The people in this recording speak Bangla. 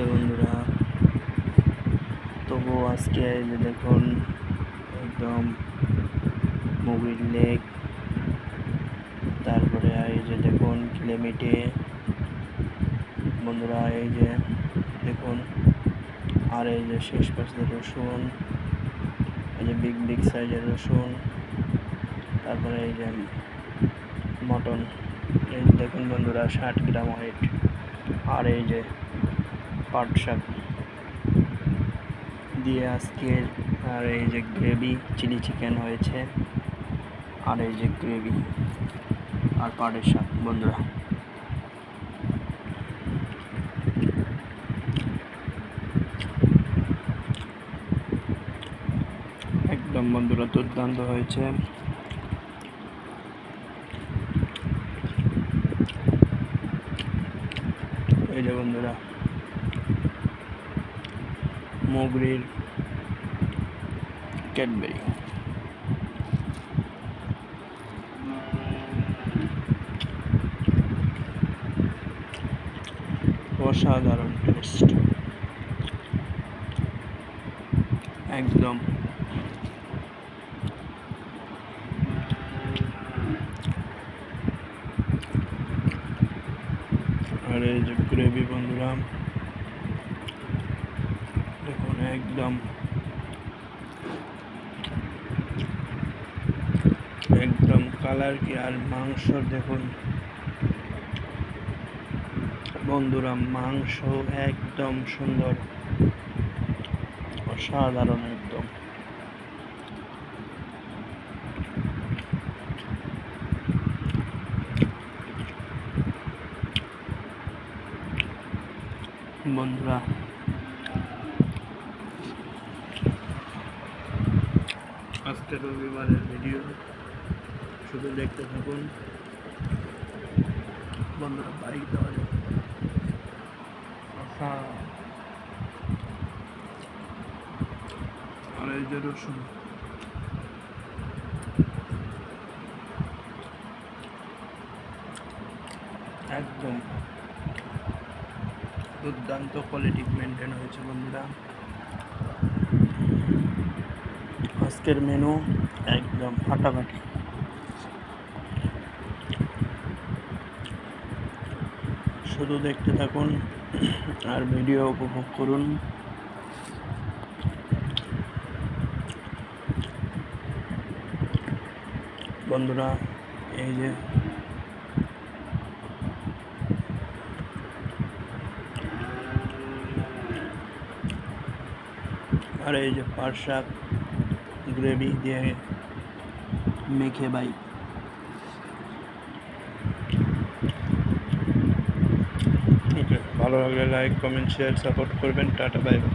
যে বন্ধুরা, তবু আজকে এই যে দেখুন একদম মুভির লেক, তারপরে এই যে দেখুন কিলোমিটে বন্ধুরা, এই যে দেখুন, আর এই যে শেষ পাশে রসুন, এই যে বিগ বিগ সাইজের রসুন, তারপরে এই যে মটন, এই যে দেখুন বন্ধুরা 60 গ্রাম ওয়েট, আর এই যে পাট শাক দিয়ে আজকের, আর এই যে গ্রেভি চিলি চিকেন হয়েছে, আর এই যে গ্রেভি আর পাটের শাক বন্ধুরা। একদম বন্ধুরা দুর্দান্ত হয়েছে। এই যে বন্ধুরা মগরির ক্যাডবেরি, অসাধারণ টেস্ট, একদম আর এই যে গ্রেভি বন্ধুরা দেখুন, একদম একদম কালার কি, আর মাংস দেখুন বন্ধুরা, মাংস একদম সুন্দর, অসাধারণ একদম। বন্ধুরা আজকে রবিবারের ভিডিও শুধু দেখতে থাকুন বন্ধুরা। বাইক দেওয়া যাবে, আর এই যে রসুন, একদম দুর্দান্ত কোয়ালিটি মেনটেন হয়েছে বন্ধুরা। আজকের মেনু একদম ফাটাফাটি, শুধু দেখতে থাকুন আর ভিডিও উপভোগ করুন বন্ধুরা। এই যে আর এই যে পাট শাক গ্রেভি দিয়ে মেখে ভাই, ওকে, ভালো লাগলে লাইক কমেন্ট শেয়ার সাপোর্ট করবেন। Tata, bye bye.